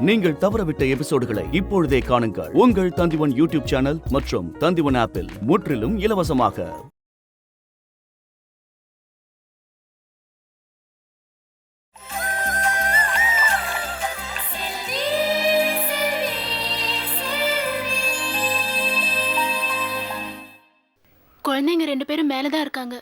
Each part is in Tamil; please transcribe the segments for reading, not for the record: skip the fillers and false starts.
நீங்கள் தவறவிட்ட எபிசோடுகளை இப்பொழுதே காணுங்கள் உங்கள் தந்திவன் யூடியூப் சேனல் மற்றும் தந்திவன் ஆப்பில் முற்றிலும் இலவசமாக. குழந்தைங்க 2 பேரும் மேலதான் இருக்காங்க.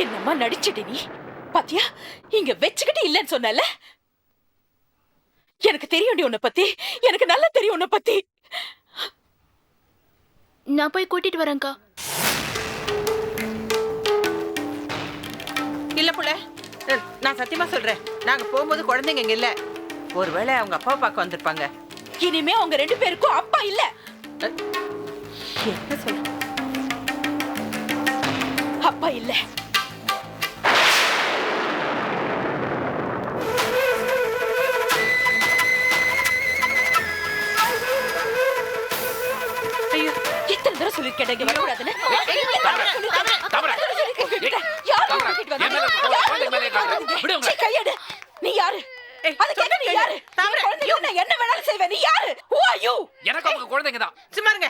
என்னம்மா நடிச்சிட்டு நீ பாத்தியா? இங்க வச்சுக்கிட்டு இல்லன்னு சொன்னல. எனக்கு தெரியும் உன்னை பத்தி, எனக்கு நல்லா தெரியும் உன்னை பத்தி. நான் போய் கூட்டிட்டு வரேன்க்கா. இல்ல புள்ள, நான் சத்தியமா சொல்றேன், நாங்க போகும்போது குழந்தைங்க இங்க இல்ல. ஒருவேளை அவங்க அப்பாவை பார்க்க வந்திருப்பாங்க. இனிமே அவங்க 2 பேருக்கும் அப்பா இல்ல. என்ன சொல்ற? அப்பா இல்ல. ஐயோ, எத்தனை தடவை சொல்லிருக்கேன் இங்க வரக்கூடாதுன்னு. கையெடு. நீ யாரு? அதுக்கு என்ன? நீ யாரு? என்ன வேணாலும் செய்வேன். நீ யாரு? Who are you? எனக்கு அவங்க குழந்தைங்க தான். சும்மா இருங்க.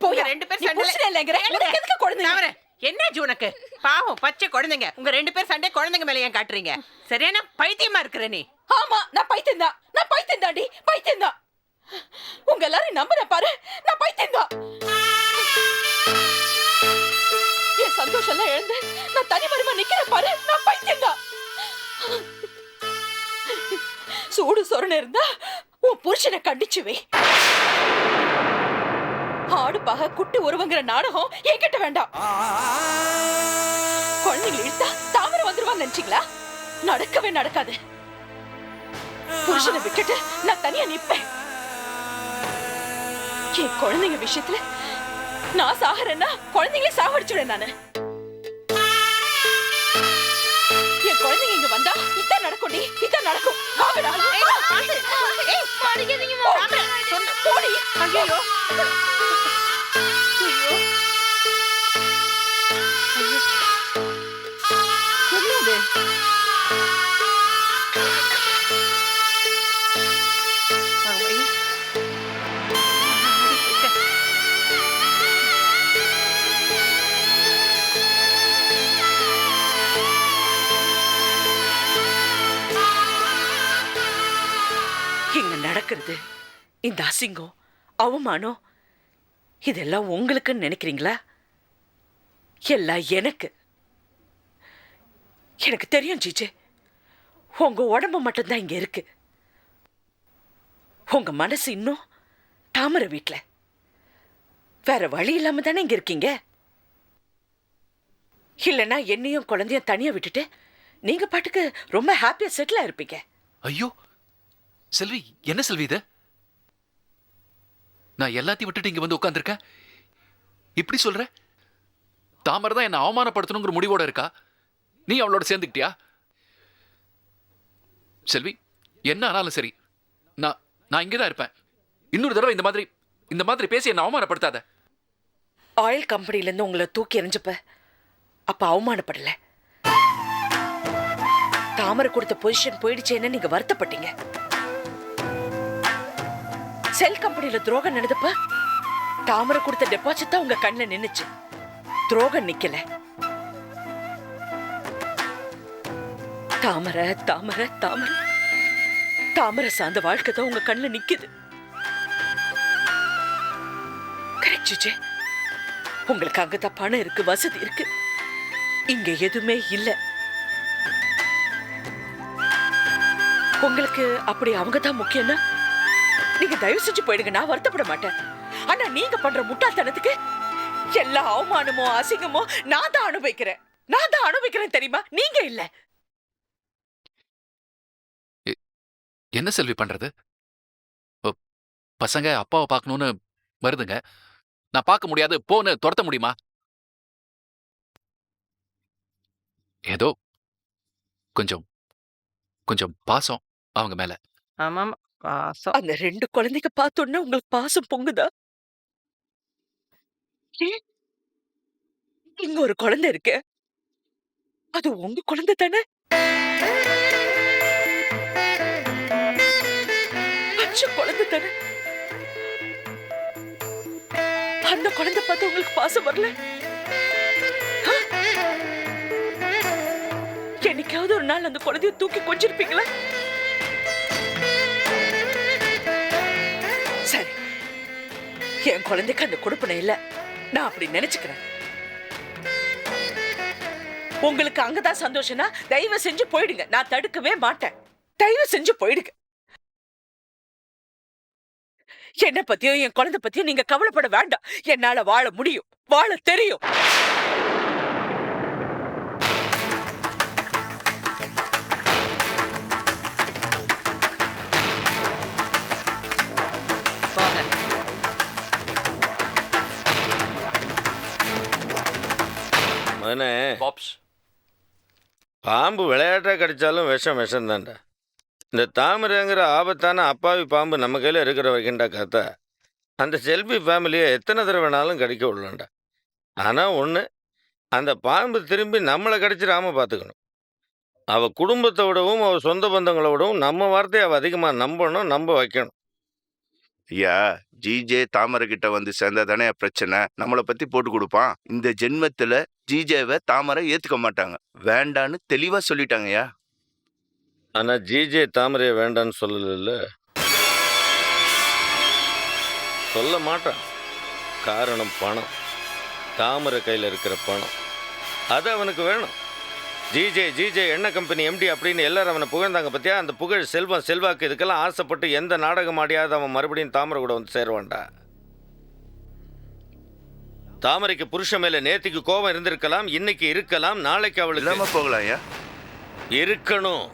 போய் 2 பேர் நீ சண்டை புருஷனே இல்லங்கற. உனக்கு எதுக்கு குழந்தைங்க? என்ன உனக்கு? பாவம் பச்சை குழந்தைங்க. உங்க 2 பேர் சண்டை குழந்தைங்க மேல ஏன் காட்டுறீங்க? சரியான பைத்தியமா இருக்கிற நீ. ஆமா, நான் பைத்தியம் தான். நான் பைத்தியம் தாண்டி, பைத்தியம் தான். உங்க எல்லாரும் நம்புற பாரு, நான் பைத்தியம் தான். என் சந்தோஷம் எல்லாம் இழந்து நான் தனி மரமா நிக்கிற பாரு, நான் பைத்தியம் தான். சூடு சொரண இருந்தா உன் புருஷனை கண்டிச்சு வை. ஆடு பாக குட்டி உருவங்கிற நாடகம் என்கிட்ட வேண்டாம். குழந்தைங்களை இழுத்தா தாமரை வந்துருவான்னு நினைச்சீங்களா? நடக்கவே நடக்காது. புருஷனை விட்டுட்டு நான் தனியா நிப்பேன். என் குழந்தைங்க விஷயத்துல நான் சாகறேன்னா குழந்தைங்களே சாகடிச்சுடுவேன் நானு. என் குழந்தைங்க இங்க வந்தா இதான் நடக்கும்டி, இதான் நடக்கும். வாங்கடா. போடி. ஐயோ, என்னது? இங்க நடக்கிறது இந்த அசிங்கம், அவமானம் இதெல்லாம் உங்களுக்குன்னு நினைக்கிறீங்களா? எல்லாம் எனக்கு எனக்கு தெரியும் ஜிஜே. உங்க உடம்பு மட்டும்தான் இங்க இருக்கு. உங்க மனசு இன்னும் தாமரை வீட்டுல. வேற வழி இல்லாம தானே இங்க இருக்கீங்க. இல்லைன்னா என்னையும் குழந்தையும் தனியா விட்டுட்டு நீங்க பாட்டுக்கு ரொம்ப ஹாப்பியா செட்டில் ஆயிருப்பீங்க. ஐயோ செல்வி, என்ன செல்வி இது? நான் எல்லாத்தையும் விட்டுட்டு இங்க வந்து உட்கார்ந்திருக்கேன். இப்படி சொல்ற? தாமரை தான் என்ன அவமானப்படுத்தணுங்கிற முடிவோட இருக்கா. நீ அவளோட சேர்ந்துக்கிட்டியா? செல்வி, என்ன ஆனாலும் சரி, நான் இங்கதான் இருப்பேன். இன்னொரு தடவை இந்த மாதிரி பேசி என்ன அவமானப்படுத்தாத. ஆயில் கம்பெனில இருந்து உங்களை தூக்கி எறிஞ்சப்ப அப்ப அவமானப்படல. தாமரை கொடுத்த பொசிஷன் போயிடுச்சேன்னு நீங்க வருத்தப்பட்டீங்க. செல் கம்பெனில துரோகம் நடந்தப்ப தாமரை கொடுத்த டெபாசிட் தான் உங்க கண்ணில் நின்னுச்சு. துரோகம் நிக்கல. தாமரை தாமரை தாமரை தாமரை சார்ந்த வாழ்க்கை தான் உங்க கண்ணில் நிக்குது. Correct GJ. உங்களுக்கு அங்கதான் பணம் இருக்கு, வசதி இருக்கு. இங்க எதுவுமே இல்ல. உங்களுக்கு அப்படி அவங்க தான் முக்கியம்னா நீங்க தயவு செஞ்சு போயிடுங்க. நான் வருத்தப்பட மாட்டேன். ஆனா நீங்க பண்ற முட்டாள்தனத்துக்கு எல்லா அவமானமோ அசிங்கமோ நான் தான் அனுபவிக்கிறேன். நான் தான் அனுபவிக்கிறேன் தெரியுமா? நீங்க இல்ல. என்ன செல்வி பண்றது? பசங்க அப்பாவை பார்க்கணும்னு வருதுங்க. நான் பார்க்க முடியாது போன்னு துரத்த முடியுமா? ஏதோ கொஞ்சம் கொஞ்சம் பாசம் அவங்க மேல. ஆமாம் பாசம். அந்த 2 குழந்தைங்க பார்த்தோன்னே உங்களுக்கு பாசம் பொங்குதா? ஏன்? இங்க ஒரு குழந்தை இருக்கு. அது உங்க குழந்தை தானே? பச்சை குழந்தை தானே? அந்த குழந்தை பார்த்து உங்களுக்கு பாசம் வரல? ஆ? என்னைக்காவது ஒரு நாள் அந்த குழந்தைய தூக்கி கொஞ்சிருப்பீங்களா? சரி, என் குழந்தைக்கு அந்த கொடுப்பனை இல்ல, நான் அப்படி நினைச்சுக்கிறேன். உங்களுக்கு அங்கதான் சந்தோஷம்னா தயவு செஞ்சு போயிடுங்க, நான் தடுக்கவே மாட்டேன். தயவு செஞ்சு போயிடுங்க. என்ன பத்தியும் என் குழந்தை பத்தியும் நீங்க கவலைப்பட வேண்டாம். என்னால வாழ முடியும், வாழ தெரியும். போங்க. மகனே, பாப்ஸ். பாம்பு விளையாட்டா கடிச்சாலும் விஷம் விஷம்தான்டா. இந்த தாமரைங்கிற ஆபத்தான அப்பாவி பாம்பு நம்ம கையில் இருக்கிற வரைக்கும்டா காத்தா, அந்த செல்வி ஃபேமிலியை எத்தனை தடவை வேணாலும் கடிக்க விடலாம்டா. ஆனால் ஒன்று, அந்த பாம்பு திரும்பி நம்மளை கடிச்சிடாம பார்த்துக்கணும். அவள் குடும்பத்தை விடவும் அவள் சொந்த பந்தங்களை விடவும் நம்ம வார்த்தையை அவள் அதிகமாக நம்பணும், நம்ப வைக்கணும். ஐயா, ஜிஜே தாமரை கிட்ட வந்து சேர்ந்தா தானே பிரச்சனை. நம்மளை பத்தி போட்டு கொடுப்பான். இந்த ஜென்மத்துல ஜிஜேவை தாமரை ஏத்துக்க மாட்டாங்க, வேண்டான்னு தெளிவா சொல்லிட்டாங்கய்யா. ஆனால் ஜிஜே தாமரையை வேண்டான்னு சொல்லல, சொல்ல மாட்டான். காரணம் பணம். தாமரை கையில் இருக்கிற பணம் அது அவனுக்கு வேணும். ஜிஜே ஜிஜே எண்ணெய் கம்பெனி எம்டி அப்படின்னு எல்லாரும் அவனை புகழ்ந்தாங்க பத்தியா. அந்த புகழ், செல்வம், செல்வாக்கு இதுக்கெல்லாம் ஆசைப்பட்டு எந்த நாடகம் ஆடியாவது அவன் மறுபடியும் தாமரை கூட வந்து சேருவான்டா. தாமரைக்கு புருஷன் மேல நேத்திக்கு கோபம் இருந்திருக்கலாம், இன்னைக்கு இருக்கலாம், நாளைக்கு இல்லாம அவளுக்கு போகலாம் ஐயா. இருக்கணும்.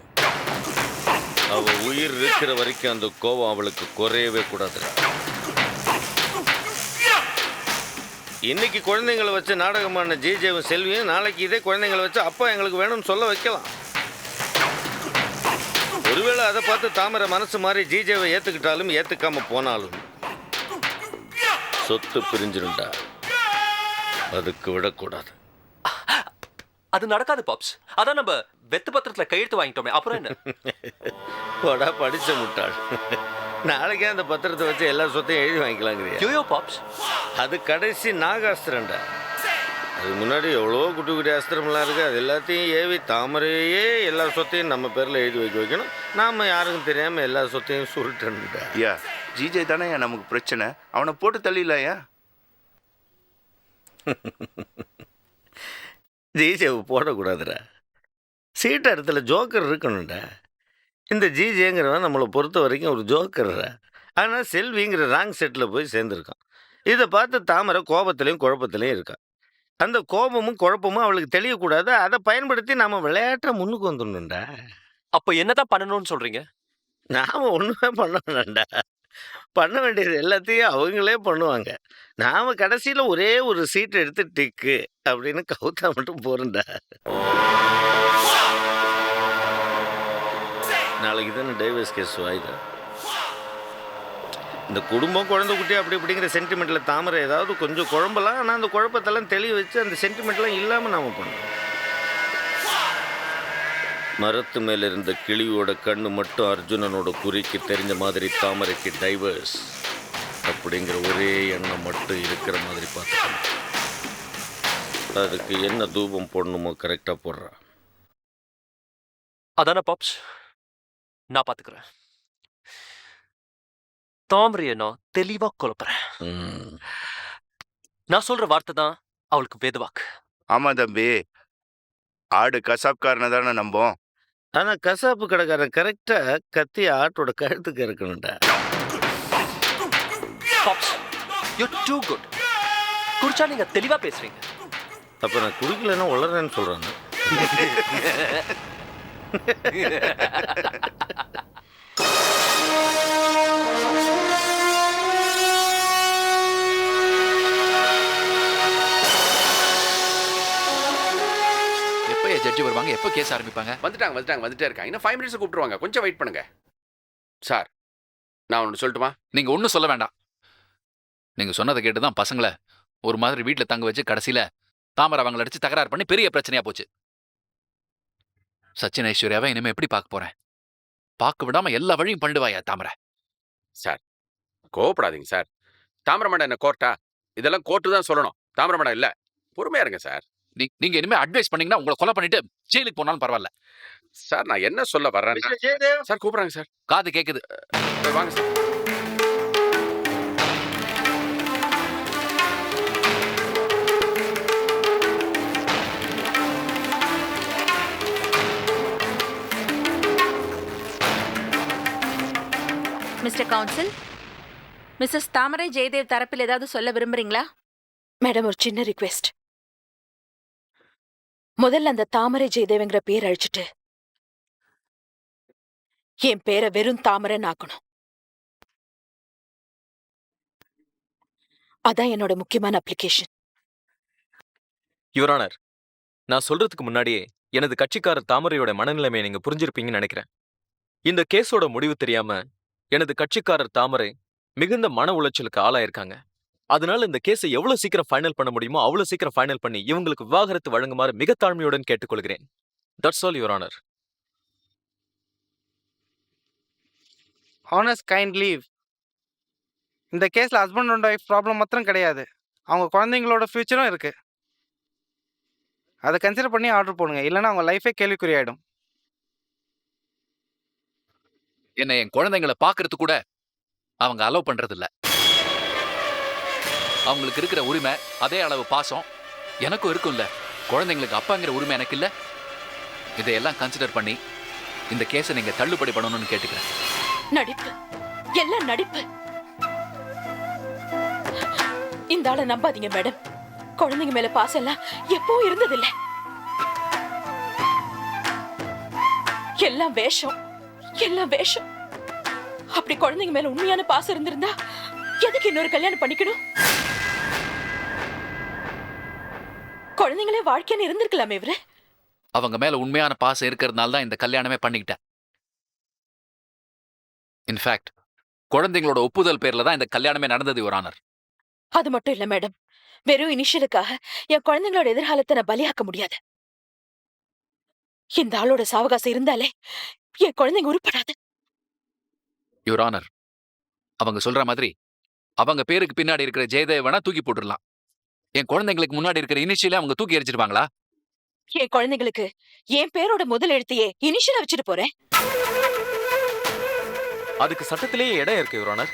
அவ உயிர் இருக்கிற வரைக்கும் அந்த கோபம் அவளுக்கு குறையவே கூடாது. இன்னைக்கு குழந்தைங்களை வச்சு நாடகமான ஜிஜேவும் செல்வியும் நாளைக்கு இதே குழந்தைங்களை வச்சு அப்பா எங்களுக்கு வேணும்னு சொல்ல வைக்கலாம். ஒருவேளை அதை பார்த்து தாமரை மனசு மாறி ஜிஜேவை ஏத்துக்கிட்டாலும் ஏத்துக்காம போனாலும் சொத்து பிரிஞ்சிருண்டா. அதுக்கு விடக்கூடாது. அது நடக்காது பாப்ஸ். அதான் நம்ம வெத்து பத்திரத்துல கையெழுத்து வாங்கிட்டோமே, அப்புறம் என்ன? போடா படிச்ச முட்டாள். நாளைக்கே அந்த பத்திரத்தை வச்சு எல்லா சொத்தையும் எழுதி வாங்கிக்கலாங்கிறியா? யோயோ பாப்ஸ், அது கடைசி நாகாஸ்திரம்டா. அதுக்கு முன்னாடி எவ்வளோ குட்டி குட்டி அஸ்திரம்லாம் இருக்குது. அது எல்லாத்தையும் ஏவி தாமரையே எல்லா சொத்தையும் நம்ம பேரில் எழுதி வைக்கணும். நாம் யாருக்கும் தெரியாமல் எல்லா சொத்தையும் சுருட்டணும்டா. ஐயா, ஜிஜே தானே நமக்கு பிரச்சனை, அவனை போட்டு தள்ளிடலாம்யா. ஜிஜேவை போடக்கூடாதுடா. சீட்ட இடத்துல ஜோக்கர் இருக்கணும்டா. இந்த ஜிஜேங்கிறவன் நம்மளை பொறுத்த வரைக்கும் ஒரு ஜோக்கர்ரா. ஆனால் செல்விங்கிற ராங் செட்டில் போய் சேர்ந்துருக்கான். இதை பார்த்து தாமரை கோபத்துலேயும் குழப்பத்துலேயும் இருக்கான். அந்த கோபமும் குழப்பமும் அவளுக்கு தெரியக்கூடாது. அதை பயன்படுத்தி நம்ம விளையாட்டை முன்னுக்கு வந்துடணும்டா. அப்ப என்னதான் பண்ணணும்னு சொல்றீங்க? நாம் ஒன்றுமே பண்ண வேண்டாம்டா. பண்ண வேண்டியது எல்லாத்தையும் அவங்களே பண்ணுவாங்க. நாம் கடைசியில் ஒரே ஒரு சீட்டை எடுத்து டிக்கு அப்படின்னு கவுத்தா மட்டும் போகிறேன்டா. நாளைக்கு தானே டைவர்ஸ் கேஸ் வாய்தா. இந்த குடும்பம் குழந்தை குட்டி அப்படி இப்படிங்கிற சென்டிமெண்ட்டில் தாமரை ஏதாவது கொஞ்சம் குழம்பலாம். ஆனால் அந்த குழப்பத்தெல்லாம் தெளிய வச்சு அந்த சென்டிமெண்ட்லாம் இல்லாமல் நாம் பண்ணணும். மரத்து மேலே இருந்த கிளியோட கண்ணு மட்டும் அர்ஜுனனோட குறிக்கு தெரிஞ்ச மாதிரி தாமரைக்கு டைவர்ஸ் அப்படிங்கிற ஒரே எண்ணம் மட்டும் இருக்கிற மாதிரி பார்த்துக்கணும். அதுக்கு என்ன தூபம் போடணுமோ கரெக்டாக போடுறான். அதானே பாப்ஸ், நான் பாத்துக்கிறேன். தாமரைய நான் தெளிவா குழப்புறேன். நான் சொல்ற வார்த்தை தான் அவளுக்கு வேதவாக்கு. ஆமா தம்பி, ஆடு கசாப்காரனை தானே நம்போம். ஆனால் கசாப்பு கடைக்காரன் கரெக்டாக கத்தி ஆட்டோட கழுத்துக்கு இருக்கணும்டா. பாப்ஸ், யூ டூ குட். குடிச்சா நீங்க தெளிவா பேசுறீங்க. அப்போ நான் குடிக்கலன்னா உளறேன்னு சொல்கிறாங்க. எப்போ ஜட்ஜி வருவாங்க? எப்போ கேஸ் ஆரம்பிப்பாங்க? வந்துட்டே இருக்காங்க. இன்னும் 5 மினிட்ஸ் கூப்பிட்டுருவாங்க. கொஞ்சம் வெயிட் பண்ணுங்க. சார் நான் ஒன்று சொல்லட்டுமா? நீங்க ஒன்றும் சொல்ல வேண்டாம். நீங்க சொன்னதை கேட்டுதான் பசங்களை ஒரு மாதிரி வீட்டில் தங்க வச்சு கடைசியில தாமரை அவங்களை அடிச்சு தகராறு பண்ணி பெரிய பிரச்சனையா போச்சு. சச்சின் ஐஸ்வர்யாவை இனிமே எப்படி பார்க்க போறேன்? பார்க்க விடாம எல்லா வழியும் பண்ணிடுவாயா தாமரை? சார் கோவப்படாதீங்க சார். தாமரை மேடம் என்ன கோர்ட்டா? இதெல்லாம் கோர்ட்டு தான் சொல்லணும். தாமரை மேடம் இல்ல. பொறுமையா இருங்க சார். நீங்க இனிமே அட்வைஸ் பண்ணீங்கன்னா உங்களை கொலை பண்ணிட்டு ஜெயிலுக்கு போனாலும் பரவாயில்ல. சார் நான் என்ன சொல்ல வர்றேன் சார்? கூப்பிடுறாங்க சார். காது கேக்குது. வாங்க சார். மிஸ்டர் கவுன்சில், மிஸ்ஸஸ் தாமரை ஜெயதேவ் தரப்பில் ஏதாவது சொல்ல விரும்புறீங்களா? மேடம், ஒரு சின்ன ரிக்வெஸ்ட். முதல்ல அந்த தாமரை ஜெயதேவங்கிற பேர் அழிச்சிட்டு என் பேரை வெறும் தாமரைன்னு ஆக்கணும். அதான் என்னோட முக்கியமான அப்ளிகேஷன். யுவர் ஆனர், நான் சொல்றதுக்கு முன்னாடியே எனது கட்சிக்காரர் தாமரையோட மனநிலைமையை நீங்க புரிஞ்சிருப்பீங்கன்னு நினைக்கிறேன். இந்த கேஸோட முடிவு தெரியாம எனது கட்சிக்காரர் தாமரை மிகுந்த மன உளைச்சலுக்கு ஆளாயிருக்காங்க. அதனால இந்த கேஸை எவ்வளவு சீக்கிரம் ஃபைனல் பண்ண முடியுமோ அவ்வளவு சீக்கிரம் ஃபைனல் பண்ணி இவங்களுக்கு விவாகரத்து வழங்குமாறு மிக தாழ்மையுடன் கேட்டுக்கொள்கிறேன். That's all your honour. Honours kind leave. இந்த கேஸில் ஹஸ்பண்ட் அண்ட் ஒய்ஃப் ப்ராப்ளம் மாத்திரம் கிடையாது, அவங்க குழந்தைங்களோட ஃப்யூச்சரும் இருக்கு. அதை கன்சிடர் பண்ணி ஆர்டர் போடுங்க, இல்லைன்னா அவங்க லைஃபே கேள்விக்குறியாயிடும். என்ன என் குழந்தைங்களை பார்க்கறது கூட அவங்க அலோவ் பண்றது இல்ல. அவங்களுக்கு இருக்கிற உரிமை அதே அளவு பாசம் எனக்கும் இருக்கும்ல. குழந்தைங்களுக்கு அப்பாங்கிற உரிமை எனக்கு இல்ல. இதையெல்லாம் கன்சிடர் பண்ணி இந்த கேஸை நீங்க தள்ளுபடி பண்ணணும்னு கேட்டுக்கிறேன். நடிப்பு, எல்லாம் நடிப்பு. இந்த ஆளை நம்பாதீங்க மேடம். குழந்தைங்க மேல பாசம் எல்லாம் எப்போ இருந்ததில்லை. எல்லாம் வேஷம், எல்லாம் வேஷம். அப்படி குழந்தைங்க மேல உண்மையான பாசம் இருந்திருந்தா எதுக்கு இன்னொரு கல்யாணம் பண்ணிக்கணும்? குழந்தைங்களே வாழ்க்கைன்னு இருந்திருக்கலாமே இவரு. அவங்க மேல உண்மையான பாசம் இருக்கிறதுனால தான் இந்த கல்யாணமே பண்ணிக்கிட்டேன். இன்ஃபேக்ட் குழந்தைங்களோட ஒப்புதல் பேர்ல தான் இந்த கல்யாணமே நடந்தது யுவர் ஆனர். அது மட்டும் இல்ல மேடம், வெறும் இனிஷியலுக்காக என் குழந்தைங்களோட எதிர்காலத்தை நான் பலியாக்க முடியாது. இந்த ஆளோட சாவகாசம் இருந்தாலே என் குழந்தைங்க உருப்படாது. யுவர் ஆனர், அவங்க சொல்ற மாதிரி அவங்க பேருக்கு பின்னாடி இருக்கிற ஜெயதேவ் வேணா தூக்கி போட்டுடலாம். என் குழந்தைங்களுக்கு முன்னாடி இருக்கிற இனிஷியலே அவங்க தூக்கி எரிச்சிருவாங்களா? என் குழந்தைங்களுக்கு என் பேரோட முதல் எழுத்தையே இனிஷியலா வச்சுட்டு போறேன். அதுக்கு சட்டத்திலேயே இடம் இருக்கு யுவர் ஆனர்.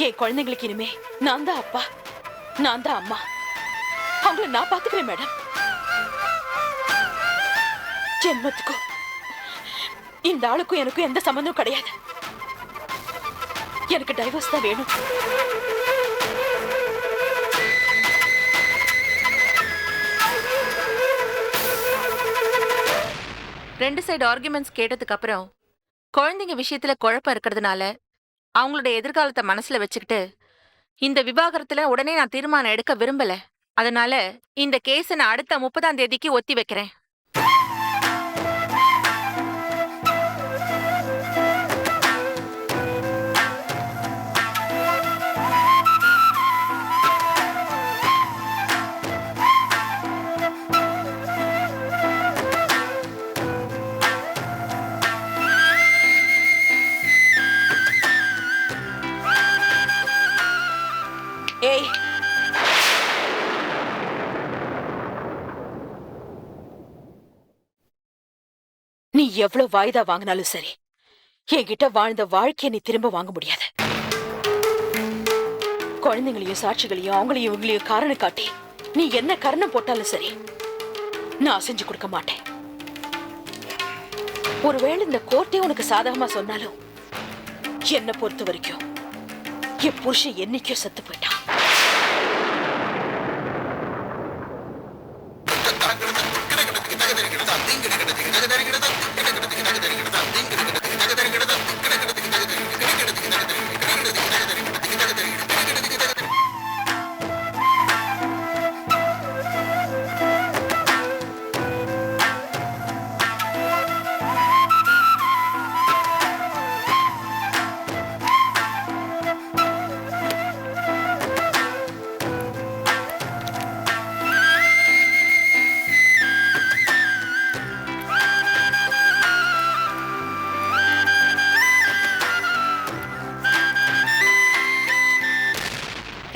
என் குழந்தைங்களுக்கு இனிமே நான் தான் அப்பா, நான் தான் அம்மா. அவங்கள நான் பாத்துக்கிறேன் மேடம். ஜென்மத்துக்கும் இந்த ஆளுக்கும் எனக்கும் எந்த சம்பந்தம் கிடையாது. எனக்கு டைவர்ஸ் தான் வேணும். ரெண்டு சைடு ஆர்குமெண்ட்ஸ் கேட்டதுக்கு அப்புறம் குழந்தைங்க விஷயத்துல குழப்பம் இருக்கிறதுனால அவங்களோட எதிர்காலத்தை மனசுல வச்சுக்கிட்டு இந்த விவாகரத்துல உடனே நான் தீர்மானம் எடுக்க விரும்பல. அதனால இந்த கேஸை நான் அடுத்த 30ஆம் தேதிக்கு ஒத்தி வைக்கிறேன். ஏய், நீ எவ்வளவு வாய்தா வாங்கினாலும் சரி, என்கிட்ட வாழ்ந்த வாழ்க்கையை நீ திரும்ப வாங்க முடியாது. குழந்தைங்களையும் சாட்சிகளையும் அவங்களையும் இவங்களையும் காரணம் காட்டி நீ என்ன கரணம் போட்டாலும் சரி, நான் செஞ்சு கொடுக்க மாட்டேன். ஒருவேளை இந்த கோர்ட்டே உனக்கு சாதகமா சொன்னாலும் என்ன பொறுத்த வரைக்கும் என் புருஷன் என்னைக்கோ செத்து போயிட்டான்.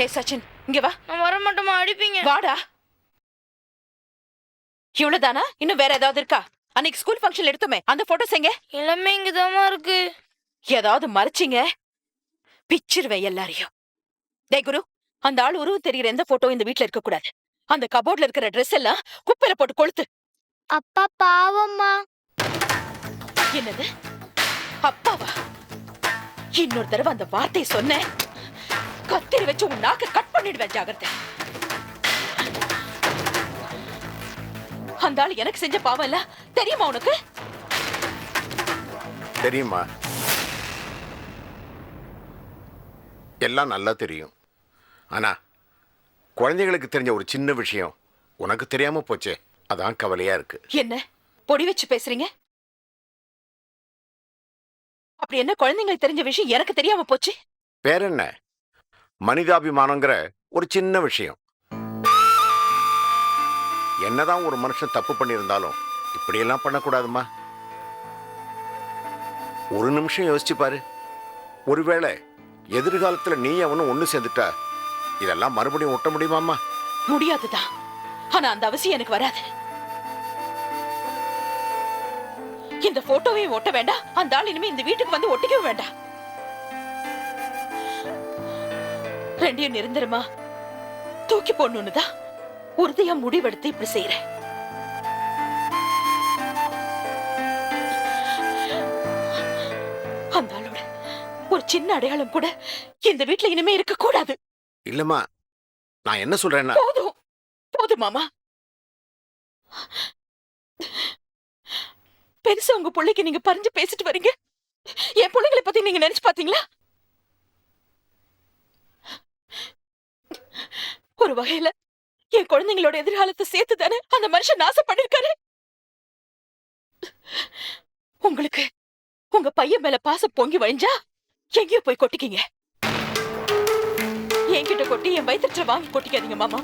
ஹே சச்சின் இங்க வா. நான் வர மாட்டோமா, அடிப்பீங்க. வாடா. இவ்வளவுதானா? இன்னும் வேற ஏதாவது இருக்கா? அன்னைக்கு ஸ்கூல் ஃபங்க்ஷன்ல எடுத்தோமே அந்த போட்டோஸ் எங்க? எல்லாமே இங்கதாம்மா இருக்கு. ஏதாவது மறைச்சிங்க பிச்சிருவேன் எல்லாரையும். டேய் குரு, அந்த ஆள் உருவம் தெரிகிற எந்த போட்டோ இந்த வீட்ல இருக்க கூடாது. அந்த கபோர்ட்ல இருக்கிற ட்ரெஸ் எல்லாம் குப்பையில போட்டு கொளுத்து. அப்பா பாவம்மா. என்னது அப்பாவா? இன்னொரு தடவை அந்த வார்த்தையை சொன்ன கத்திரி வச்சு உன் நாக்க கட் பண்ணிடுவேன், ஜாகிரதை. அந்த ஆள் எனக்கு செஞ்ச பாவம் இல்ல தெரியுமா உனக்கு? தெரியுமா? எல்லாம் நல்லா தெரியும். ஆனா குழந்தைகளுக்கு தெரிஞ்ச ஒரு சின்ன விஷயம் உனக்கு தெரியாம போச்சே, அதான் கவலையா இருக்கு. என்ன பொடி வச்சு பேசுறீங்க? அப்படி என்ன குழந்தைங்களுக்கு தெரிஞ்ச விஷயம் எனக்கு தெரியாம போச்சு? வேற என்ன, மனிதாபிமானங்கிற ஒரு சின்ன விஷயம். என்னதான் ஒரு மனுஷன் தப்பு பண்ணியிருந்தாலும் இப்படியெல்லாம் பண்ணக்கூடாதுமா. ஒரு நிமிஷம் யோசிச்சு பாரு. ஒருவேளை எதிர்காலத்துல நீ அவனும் ஒண்ணு சேர்ந்துட்டா இதெல்லாம் மறுபடியும் ஒட்ட முடியுமாமா? முடியாதுதான். ஆனா அந்த அவசியம் எனக்கு வராது. இந்த போட்டோவையும் ஒட்ட வேண்டாம், அந்த ஆள் இனிமே இந்த வீட்டுக்கு வந்து ஒட்டிக்கவும் வேண்டாம். ரெண்டையும் நிரந்தரமா தூக்கி போடணும்னுதான் உறுதியா முடிவெடுத்து இப்படி செய்யறேன். அந்த ஆளோட ஒரு சின்ன அடையாளம் கூட இந்த வீட்டுல இனிமே இருக்க கூடாது. இல்லம்மா, நான் என்ன சொல்றேன்னா, போதும் போதும் மாமா. பெருசா உங்க பிள்ளைக்கு நீங்க பறிஞ்சு பேசிட்டு வரீங்க. என் பிள்ளைங்களை பத்தி நீங்க நினைச்சு பாத்தீங்களா? ஒரு வகையில என் குழந்தைங்களோட எதிர்காலத்தை சேர்த்து தானே அந்த மனுஷன் நாசம் பண்ணிருக்காரு. உங்களுக்கு உங்க பையன் மேல பாசம் பொங்கி வழிஞ்சா எங்கேயோ போய் கொட்டிக்கீங்க. என்கிட்ட கொட்டி என் வயிற்றுல வாங்கி கொட்டிக்காதீங்க மாமா.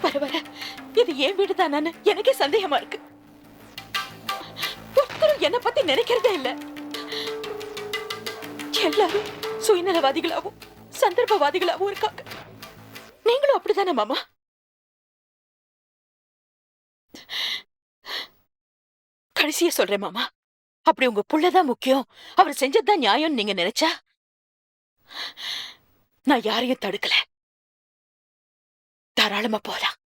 வர வர இது என் வீடு தானு எனக்கே சந்தேகமா இருக்கு. ஒருத்தரும் என்ன பத்தி நினைக்கிறதே இல்ல. எல்லாரும் சுயநலவாதிகளாவும் சந்தர்ப்பவாதிகளாவும் இருக்காங்க. நீங்களும் அப்படித்தானே மாமா? கடைசியா சொல்றேன் மாமா, அப்படி உங்க புள்ளதான் முக்கியம், அவர் செஞ்சதுதான் நியாயம் நீங்க நினைச்சா நான் யாரையும் தடுக்கல. தாராளமா போலாம்.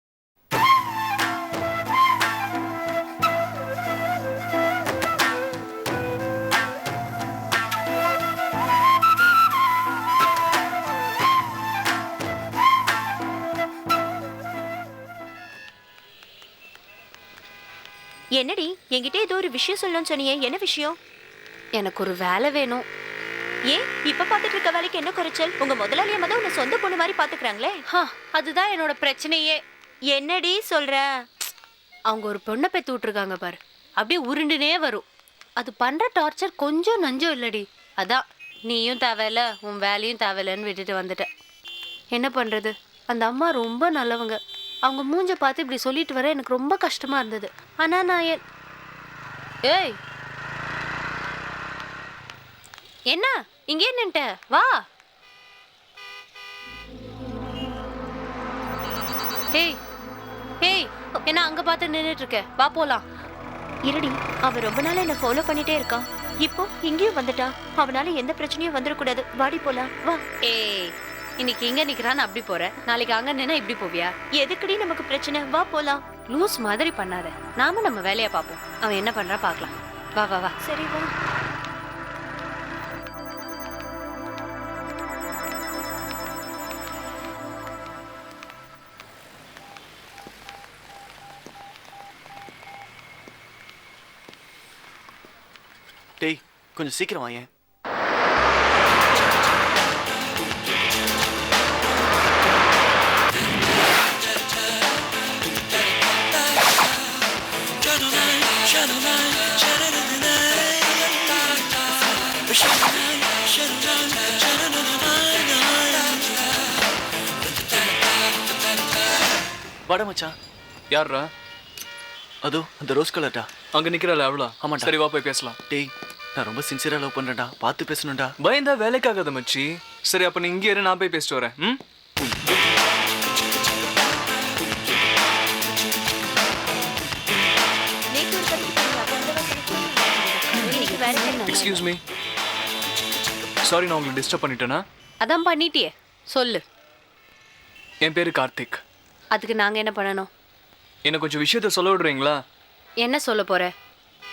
என்னடி என்கிட்ட ஏதோ ஒரு விஷயம் சொல்லணும்னு சொன்னியே, என்ன விஷயம்? எனக்கு ஒரு வேலை வேணும். ஏன் இப்ப பாத்துட்டு இருக்க வேலைக்கு என்ன குறைச்சல்? உங்க முதலாளியா தான் உன்னை சொந்த பொண்ணு மாதிரி பாத்துக்கிறாங்களே. அதுதான் என்னோட பிரச்சனையே. என்னடி சொல்ற? அவங்க ஒரு பொண்ணை பெத்து விட்டுருக்காங்க பாரு, அப்படியே உருண்டுனே வரும். அது பண்ற டார்ச்சர் கொஞ்சம் நஞ்சம் இல்லடி. அதான் நீயும் தேவையில்ல உன் வேலையும் தேவையில்லன்னு விட்டுட்டு வந்துட்ட. என்ன பண்றது, அந்த அம்மா ரொம்ப நல்லவங்க. அவங்க மூஞ்ச பார்த்து இப்படி சொல்லிட்டு வர எனக்கு ரொம்ப கஷ்டமா இருந்தது. ஆனா நான் ஏய் என்ன இங்கே நின்ட்ட? வா. ஏய் ஏய் என்ன அங்க பார்த்து நின்னுட்டு இருக்க? வா போலாம். இருடி, அவன் ரொம்ப நாள் என்ன ஃபாலோ பண்ணிட்டே இருக்கான். இப்போ இங்கேயும் வந்துட்டா. அவனால எந்த பிரச்சனையும் வந்துடக்கூடாது. வாடி போலாம் வா. ஏய் இன்னைக்கு இங்க நிக்கிறான்னு அப்படி போற, நாளைக்கு அங்க நின்னா இப்படி போவியா? எதுக்குடி நமக்கு பிரச்சனை? வா போலாம். லூஸ் மாதிரி பண்ணாத, நாம நம்ம வேலையை பார்ப்போம். அவன் என்ன பண்றா பார்க்கலாம். வா வா வா. சரி வா. டேய் கொஞ்சம் சீக்கிரம் வாயேன். வாடா மச்சான். யார்ரா? அதோ அந்த ரோஸ் கலர்டா. அங்க நிக்கிறல அவ்வளோ. ஆமாடா. சரி வா போய் பேசலாம். டேய் நான் ரொம்ப சின்சியரா லவ் பண்றேன்டா, பார்த்து பேசணும்டா. பயந்தா வேலைக்காகாத மச்சி. சரி அப்ப நீ இங்கே இரு, நான் போய் பேசிட்டு வரேன். ம் எக்ஸ்கியூஸ் மீ, சாரி நான் உங்களை டிஸ்டர்ப் பண்ணிட்டேனா? அதான் பண்ணிட்டியே, சொல்லு. என் பேரு கார்த்திக். அதுக்கு நாங்க என்ன பண்ணணும்? என்ன கொஞ்சம் விஷயத்த சொல்ல விடுறீங்களா? என்ன சொல்ல போற?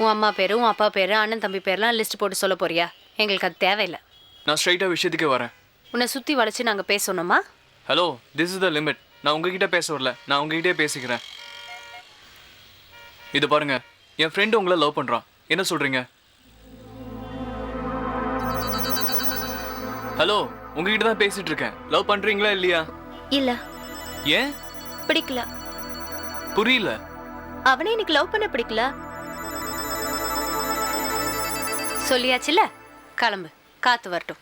உன் அம்மா பேரு, உன் அப்பா பேரு, அண்ணன் தம்பி பேர்லாம் லிஸ்ட் போட்டு சொல்ல போறியா? எங்களுக்கு அது தேவையில்லை. நான் ஸ்ட்ரைட்டா விஷயத்துக்கே வரேன். உன்னை சுத்தி வளைச்சு நாங்க பேசணுமா? Hello, this is the limit. நான் உங்ககிட்ட பேச வரல, நான் உங்ககிட்டே பேசிக்கிறேன். இது பாருங்க, என் ஃப்ரெண்டு உங்களை லவ் பண்றான். என்ன சொல்றீங்க? ஹலோ, உங்ககிட்ட தான் பேசிட்டு இருக்கேன். லவ் பண்றீங்களா இல்லையா? இல்ல. ஏன்? பிடிக்கல. புரியல. அவனே எனக்கு லவ் பண்ண பிடிக்கல. சொல்லியாச்சுல, கிளம்பு, காத்து வரட்டும்.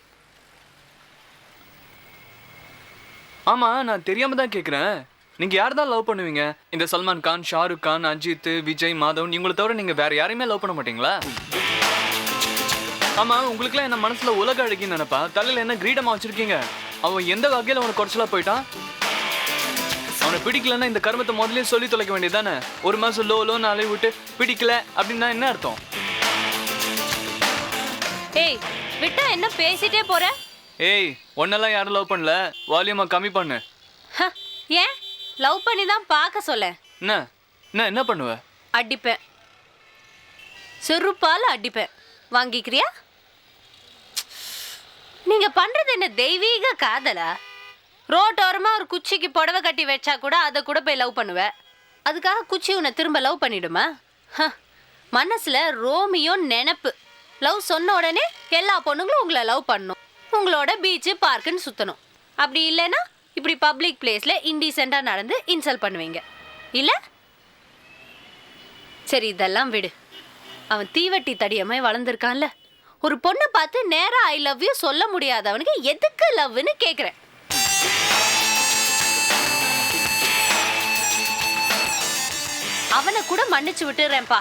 ஆமா, நான் தெரியாம தான் கேக்குறேன். நீங்க யார் தான் லவ் பண்ணுவீங்க? இந்த சல்மான் கான், ஷாருக் கான், அஜித், விஜய், மாதவன் இவங்களை தவிர நீங்க வேற யாரையுமே லவ் பண்ண மாட்டீங்களா? ஆமா, உங்களுக்குலாம் என்ன மனசுல உலக அழகின்னு நினைப்பா? தலையில என்ன கிரீடமா வச்சிருக்கீங்க? அவன் எந்த வகையில அவனுக்கு குறைச்சலா போயிட்டான்? அவனை பிடிக்கலன்னா இந்த கர்மத்தை முதல்ல சொல்லி தொலைக்க வேண்டியதானே? ஒரு மாசம் லோன்னு அலை விட்டு பிடிக்கல அப்படின்னா என்ன அர்த்தம்? ஏய், விட்டா என்ன பேசிட்டே போற? ஏய், ஒன்னெல்லாம் யாரும் லவ் பண்ணல, வால்யூமா கம்மி பண்ணு. ஏன்? லவ் பண்ணி தான் பார்க்க சொல்ல. என்ன பண்ணுவ? அடிப்பேன், செருப்பால அடிப்பேன். வாங்கிக்கிறியா? நீங்க பண்றது என்ன தெய்வீக காதலா? ரோட்டோரமா ஒரு குச்சிக்கு புடவை கட்டி வச்சா கூட அதை கூட போய் லவ் பண்ணுவ. அதுக்காக குச்சி உன்னை திரும்ப லவ் பண்ணிடுமா? மனசுல ரோமியோ நினைப்பு. லவ் சொன்ன உடனே எல்லா பொண்ணுங்களும் உங்களை லவ் பண்ணணும், உங்களோட பீச்சு பார்க்குன்னு சுத்தணும். அப்படி இல்லைன்னா இப்படி பப்ளிக் பிளேஸ்ல இன்டீசெண்டா நடந்து இன்சல்ட் பண்ணுவீங்க இல்ல? சரி, இதெல்லாம் விடு. அவன் தீவட்டி தடியமாய் வளர்ந்துருக்கான்ல, ஒரு பொண்ணை பார்த்து நேரா ஐ லவ் யூ சொல்ல முடியாதவனுக்கு எதுக்கு லவ்னு கேக்குறேன். அவனை கூட மன்னிச்சு விட்டுறேன்ப்பா.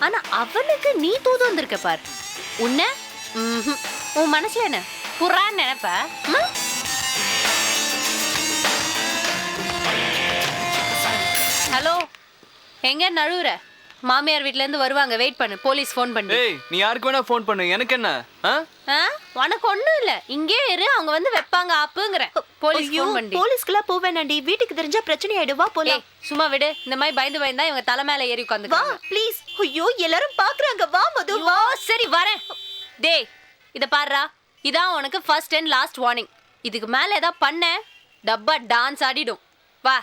ஆனா அவனுக்கு நீ தூது வந்திருக்க பாரு. உன்னை உன் மனசுல என்ன புறான்னு நினைப்ப? ஹலோ, எங்க நழுவுற? மாமியார் வீட்ல இருந்து வருவாங்க, வெயிட் பண்ணு. போலீஸ் ஃபோன் பண்ணு. ஏய், நீ யாருக்கு வேணா ஃபோன் பண்ணு, எனக்கு என்ன? உனக்கு ஒண்ணும் இல்ல, இங்கே இரு, அவங்க வந்து வெப்பாங்க ஆப்புங்கற. போலீஸ் ஃபோன் பண்ணி. போலீஸ்க்குலாம் போவேனாண்டி, வீட்டுக்கு தெரிஞ்சா பிரச்சனை ஆயிடுவா. போலாம். சும்மா விடு. இந்த மாதிரி பயந்து பயந்தா இவங்க தலை மேல ஏறி உட்கார்ந்துக்காங்க. வா ப்ளீஸ். ஐயோ, எல்லாரும் பாக்குறாங்க. வா மது, வா. சரி வரேன். டேய், இத பாருடா, இதான் உனக்கு ஃபர்ஸ்ட் அண்ட் லாஸ்ட் வார்னிங். இதுக்கு மேல ஏதா பண்ண டப்பா டான்ஸ் ஆடிடும். வா.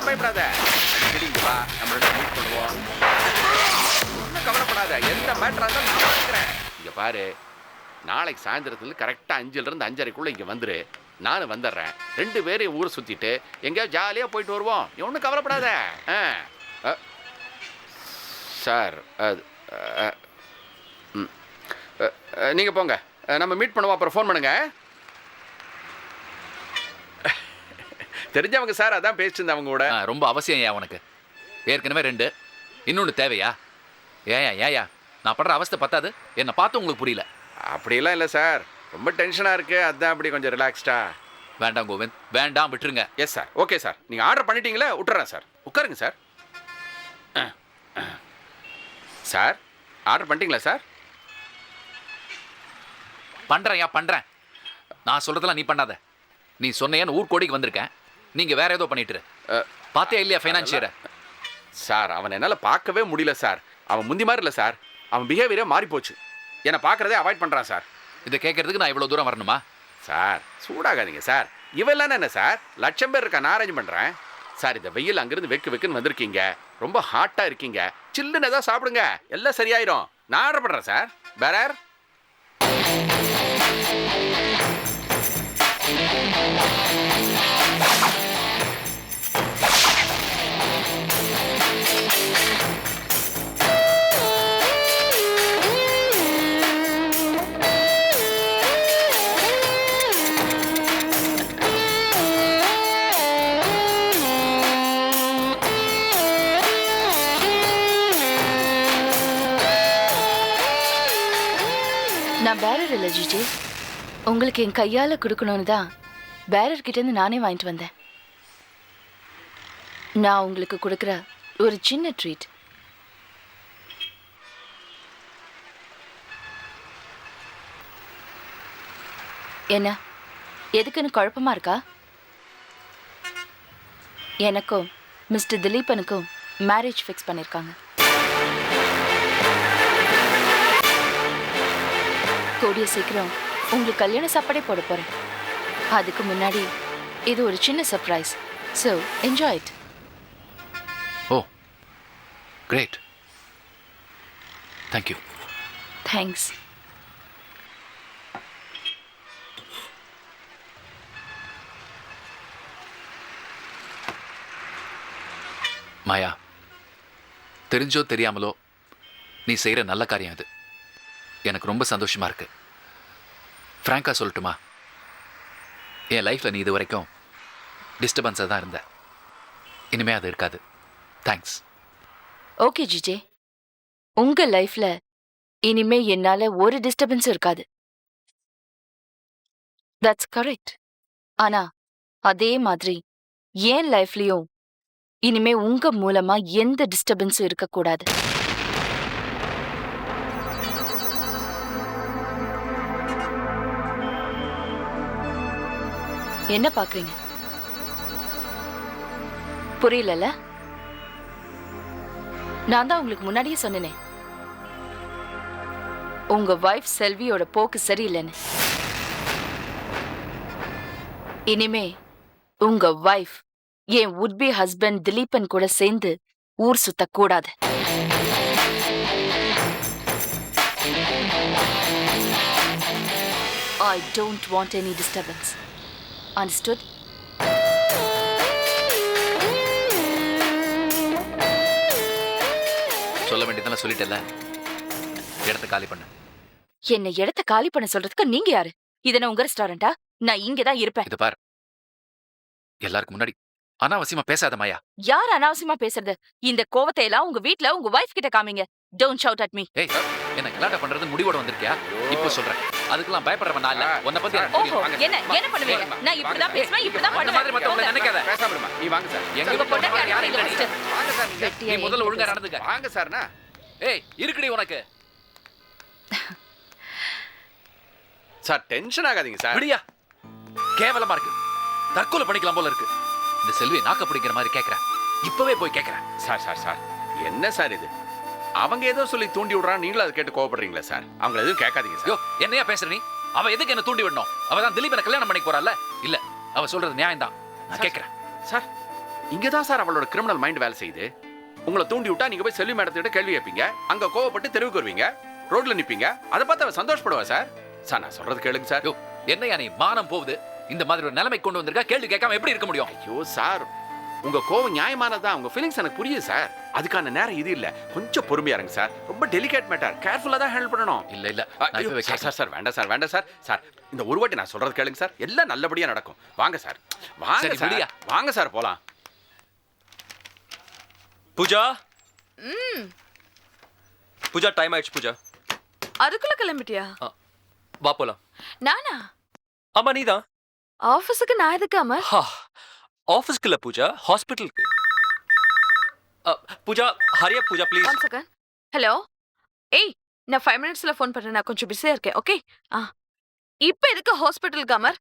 பயப்படாத, வா, நம்மளோட மீட் பண்ணுவோம். ஒன்றும் கவலைப்படாத, எந்த மேட்டரா இருந்தாலும் நான் பார்த்துக்கிறேன். இங்க பாரு, நாளைக்கு சாயந்தரத்துல கரெக்டா 5லிருந்து 5:30க்குள்ள இங்க வந்துரு. நானும் வந்துடுறேன். 2 பேரையும் ஊரை சுத்திட்டு எங்கேயாவது ஜாலியா போயிட்டு வருவோம். ஒன்றும் கவலைப்படாத. சார், நீங்க போங்க, நம்ம மீட் பண்ணுவோம். அப்புறம் ஃபோன் பண்ணுங்க. தெரிஞ்சவங்க சார், அதான் பேசிட்டு இருந்தவங்க கூட. ரொம்ப அவசியம் ஏன் உனக்கு? ஏற்கனவே 2, இன்னொன்று தேவையா? ஏயா நான் படுற அவஸ்தை பத்தாது? என்னை பார்த்து உங்களுக்கு புரியல? அப்படிலாம் இல்லை சார், ரொம்ப டென்ஷனாக இருக்கு, அதான் அப்படி கொஞ்சம் ரிலாக்ஸ்டா. வேண்டாம் கோவிந்த், வேண்டாம், விட்டுருங்க. எஸ் சார், ஓகே சார், நீங்கள் ஆர்டர் பண்ணிட்டீங்களே, விட்டுறேன் சார். உட்காருங்க சார். சார், ஆர்டர் பண்ணிட்டீங்களா சார்? பண்ணுறேன். நான் சொல்கிறதெல்லாம் நீ பண்ணாத. நீ சொன்னேன்னு ஊர்கோடிக்கு வந்திருக்கேன், நீங்கள் வேற ஏதோ பண்ணிட்டு பார்த்தே இல்லையா ஃபைனான்சியரை? சார், அவன் என்னால் பார்க்கவே முடியல சார். அவன் முந்தி மாதிரி இல்லை சார், அவன் பிஹேவியரே மாறி போச்சு. என்னை பார்க்குறதே அவாய்ட் பண்ணுறான் சார். இதை கேட்கறதுக்கு நான் இவ்வளவு தூரம் வரணுமா? சார் சூடாகாதீங்க சார். இவெல்லாம் என்ன சார், லட்சம் பேர் இருக்கா, நான் அரேஞ்ச் பண்றேன் சார். இந்த வெயில் அங்கிருந்து வெக்குன்னு வந்திருக்கீங்க, ரொம்ப ஹாட்டா இருக்கீங்க, சில்லுன்னு ஏதாவது சாப்பிடுங்க, எல்லாம் சரியாயிரும். நான் ஆர்டர் பண்றேன் சார். பேரர் நான் பேரர் இல்லை ஜிஜி, உங்களுக்கு என் கையால கொடுக்கணும்னு தான் பேரர் கிட்ட இருந்து நானே வாங்கிட்டு வந்தேன். நான் உங்களுக்கு கொடுக்குற ஒரு சின்ன ட்ரீட். என்ன, எதுக்குன்னு குழப்பமா இருக்கா? எனக்கும் மிஸ்டர் திலீபனுக்கும் மேரேஜ் ஃபிக்ஸ் பண்ணிருக்காங்க. கூடிய சீக்கிரம் உங்களுக்கு கல்யாண சாப்பாடே போட போறேன். அதுக்கு முன்னாடி இது ஒரு சின்ன surprise. So enjoy it. Oh great, thank you. Thanks. Maya, தெரிஞ்சோ தெரியாமலோ நீ செய்கிற நல்ல காரியம் அது. எனக்கு ரொம்ப சந்தோஷமா இருக்கு. ஃப்ராங்கா சொல்லட்டுமா, என் லைஃப்ல நீ இது வரைக்கும் டிஸ்டர்பன்ஸாக தான் இருந்த. இனிமே அது இருக்காது. தேங்க்ஸ். ஓகே ஜிஜே, உங்க லைஃப்ல இனிமே என்னால ஒரு டிஸ்டர்பன்ஸும் இருக்காது. That's correct. ஆனா அதே மாதிரி என் லைஃப்லயும் இனிமே உங்க மூலமா எந்த டிஸ்டர்பன்ஸும் இருக்கக்கூடாது. என்ன பாக்குறீங்க? புரியலல? நான் தான் உங்களுக்கு முன்னாடியே சொன்னேனே, உங்க வைஃப் செல்வியோட போக்கு சரியில்லைன்னு. இனிமே உங்க வைஃப் என் உட்பி ஹஸ்பண்ட் திலீபன் கூட சேர்ந்து ஊர் சுத்தக்கூடாது. I don't want any disturbance. Understood? சொல்ல வேண்டியதெல்லாம் சொல்லிட்டல, இடத்த காலி பண்ண. என்ன இடத்த காலி பண்ண சொல்றதுக்கு நீங்க யாரு? இதன உங்க ரெஸ்டாரண்டா? நான் இங்கதான் இருப்பேன். இது பார், எல்லாருக்கும் முன்னாடி அனாவசியமா பேசாத மாயா. யார் அனாவசியமா பேசுறது? இந்த கோவத்தை எல்லாம் உங்க வீட்ல உங்க வைஃப் கிட்ட காமிங்க. Don't shout at me. ஏய், என்ன கலாட்டா பண்றது முடிவோட வந்திருக்கியா? இப்போ சொல்றேன், அதுக்கெல்லாம் பயப்படுறவன் நான் இல்ல. உன்னை பத்தி எனக்கு ஓஹோ, தெரியும். என்ன பண்ணுவீங்க? நான் இப்படிதான் பேசுவேன், இப்படிதான் அந்த மாதிரி மத்தவங்கள பண்ணுவேன். நினைக்காத. பேசாம இருமா. நீ வாங்க சார். எங்க உங்க வீட்டுல பொண்ணை உன்ன மாதிரி யாரும் இல்ல. யாரும் நீ. வாங்க சார். நீங்க நீ முதல்ல ஒழுங்கா நடந்துக்க. வாங்க சார்னா. ஏய், இருக்குடி உனக்கு. சார் டென்ஷன் ஆகாதீங்க சார். விடியா, கேவலமா இருக்கு. தற்கொலை பண்ணிக்கலாம் போல இருக்கு. இந்த செல்வி நாக்க பிடிக்கிற மாதிரி கேக்குறேன். இப்பவே போய் கேக்குறேன். சார் சார் சார் என்ன சார் இது? அவங்க ஏதோ சொல்லி தூண்டி விடுறான், நீங்களும் அதை கேட்டு கோவப்படுறீங்களா சார்? அவங்க எதுவும் கேட்காதீங்க சார். யோ, என்னையா பேசுற நீ? அவ எதுக்கு என்ன தூண்டி விடணும்? அவ தான் திலீபனை கல்யாணம் பண்ணி போறாள்ல. இல்ல, அவ சொல்றது நியாயம் தான். நான் கேக்குறேன். சார் இங்க தான் சார் அவளோட கிரிமினல் மைண்ட் வேலை செய்யுது. உங்களை தூண்டி விட்டா நீங்க போய் செல்வி மேடத்திட்ட கேள்வி கேட்பீங்க, அங்க கோவப்பட்டு தெருவுக்கு வருவீங்க, ரோட்ல நிப்பீங்க. அதை பார்த்து அவ சந்தோஷப்படுவா சார். சார் நான் சொல்றது கேளுங்க சார். யோ, என்னையா நீ மானம் போகுது? இந்த மாதிரி ஒரு நிலைமை கொண்டு வந்திருக்கா, கேள்வி கேட்காம எப்படி இருக்க முடியும்? ஐயோ சார், உங்க கோவம் நியாயமானதான், உங்க ஃபீலிங்ஸ் எனக்கு புரியுது சார். அதுக்கான நேரம் இது இல்ல, கொஞ்சம் பொறுமையா இருங்க சார். ரொம்ப டெலிகேட் மேட்டர், கேர்ஃபுல்லா தான் ஹேண்டில் பண்ணணும். இல்ல இல்ல, ஐயோ, சார் சார் வேண்டாம் சார், வேண்டாம் சார். சார் இந்த ஒரு வாட்டி நான் சொல்றது கேளுங்க சார், எல்லாம் நல்லபடியா நடக்கும். வாங்க சார், வாங்க சரி, சார், விடியா. வாங்க சார் போலாம். பூஜா, பூஜா டைம் ஆயிடுச்சு. பூஜா, அதுக்குள்ள கிளம்பிட்டியா? வா போலாம். நானா? ஆமா, நீதான். ஆபீஸுக்கு நான் எதுக்கு அமர்? ஆஃபீஸ்க்கு இல்ல பூஜா, ஹாஸ்பிட்டலுக்கு. பூஜா, ஹரியா பூஜா ப்ளீஸ். 1 செகண்ட். ஹலோ, ஏய், நான் 5 மினிட்ஸ்ல ஃபோன் பண்றேன். நான் கொஞ்சம் பிஸியா இருக்கேன். ஓகே. இப்போ எதுக்கு ஹாஸ்பிட்டலுக்கு அமர்?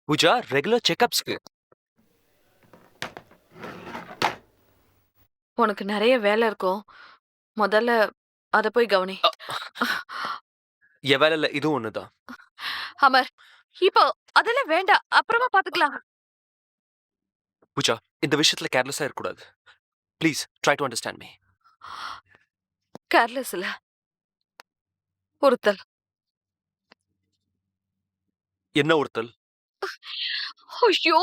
பூஜா, ரெகுலர் செக்கப்ஸ்க்கு. உனக்கு நிறைய வேலை இருக்கும், முதல்ல அத போய் கவனி. என் வேலையில இதுவும் ஒண்ணுதான். அமர், இப்போ அதெல்லாம் வேண்டாம், அப்புறமா பாத்துக்கலாம். பூஜா, இந்த விஷயத்துல கேர்லெஸ்ஸா இருக்கக்கூடாது. Please try to understand me. Careless இல்ல, ஒருத்தல். என்ன ஒருத்தல்? ஐயோ,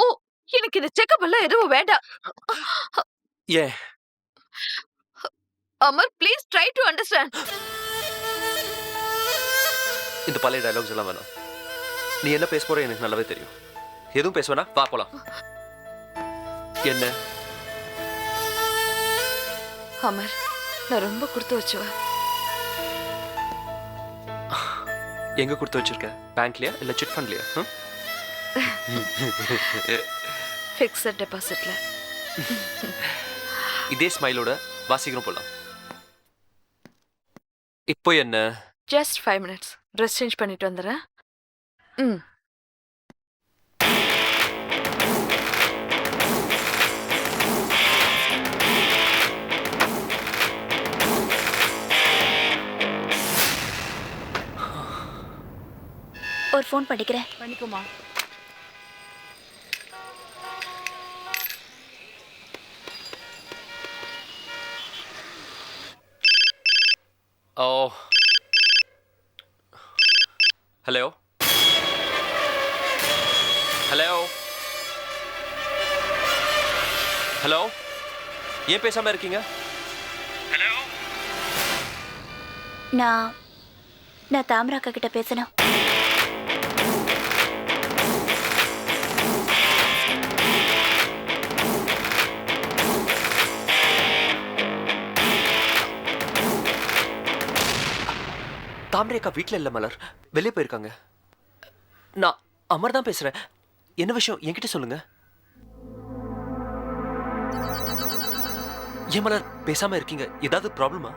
எனக்கு இந்த செக்கப் எல்லாம் எதுவும் வேண்டாம். ஏன்? Amar, please try to understand. இந்த பழைய டயலாக்ஸ் எல்லாம் வேணாம். நீ என்ன பேச போற எனக்கு நல்லாவே தெரியும். எதுவும் பேச வேணா, வா போலாம். என்ன? அமர், நான் ரொம்ப கொடுத்து வச்சுவேன். எங்க கொடுத்து வச்சிருக்க? பேங்க்லயா இல்ல சிட் ஃபண்ட்லயா? ஃபிக்ஸட் டெபாசிட்ல. இதே ஸ்மைலோட வாசிக்கிறோம் போலாம். இப்போ என்ன? Just 5 minutes. ட்ரெஸ் சேஞ்ச் பண்ணிட்டு வந்துடுறேன். ஒரு ஃபோன் பண்ணிக்கிறேன். பண்ணிக்கோமா. ஓ, ஹலோ ஹலோ ஹலோ, ஏன் பேசாம இருக்கீங்க? நான் தாமராக்கா கிட்ட பேசணும். தாமரேக்கா வீட்ல இல்ல மலர், வெளியே போயிருக்காங்க. நான் அமர் தான் பேசுறேன். என்ன விஷயம் என்கிட்ட சொல்லுங்க. ஏன் மலர் பேசாம இருக்கீங்க? ஏதாவது ப்ராப்ளமா?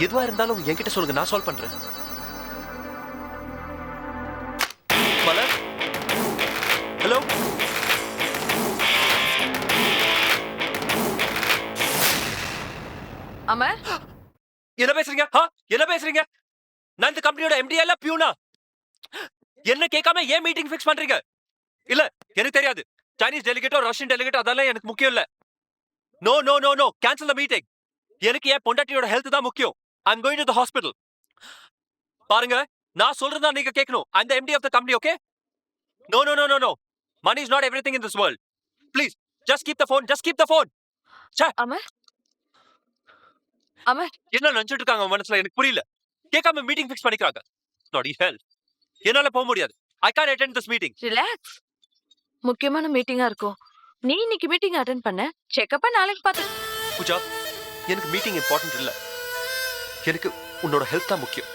எதுவா இருந்தாலும் என்கிட்ட சொல்லுங்க, நான் சால்வ் பண்றேன். மலர், ஹலோ. அமர், என்ன பேசுறீங்க? என்ன பேசுறீங்க? நான் இந்த கம்பெனியோட எம்டி இல்ல பியூனா? என்ன கேட்காம ஏன் மீட்டிங் ஃபிக்ஸ் பண்றீங்க? இல்ல, எனக்கு தெரியாது. சைனீஸ் டெலிகேட்டோ ரஷ்யன் டெலிகேட்டோ அதெல்லாம் எனக்கு முக்கியம் இல்ல. No no no no, cancel the meeting. எனக்கு என் பொண்டாட்டியோட ஹெல்த் தான் முக்கியம். I am going to the hospital. பாருங்க, நான் சொல்றதா நீங்க கேட்கணும். I am the MD of the company, okay? No no no no no, money is not everything in this world. Please just keep the phone, just keep the phone. Amar, Amar, என்ன நினைச்சிட்டு இருக்காங்க மனசுல எனக்கு புரியல. கேட்காம மீட்டிங் ஃபிக்ஸ் பண்ணிக்கிறாங்க. Not help. என்னால போக முடியாது. I can't attend this meeting. Relax. முக்கியமான மீட்டிங்கா இருக்கும். நீ இன்னைக்கு மீட்டிங் அட்டெண்ட் பண்ண, செக்கப்ப நாளைக்கு பாத்து. பூஜா, எனக்கு மீட்டிங் இம்பார்ட்டன்ட் இல்ல. எனக்கு உன்னோட ஹெல்த் தான் முக்கியம்.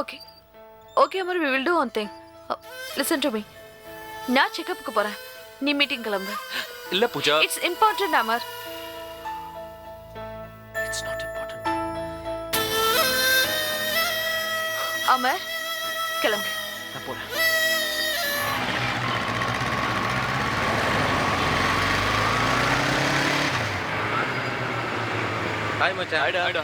Okay okay Amar, we will do one thing. Listen to me. நான் செக்கப்புக்கு போறேன், நீ மீட்டிங் கிளம்பு. இல்ல Pooja, it's important Amar. It's not important. Amar, கிளம்பு. நான் போறேன். ஹாய் மச்சான். ஆயிடா.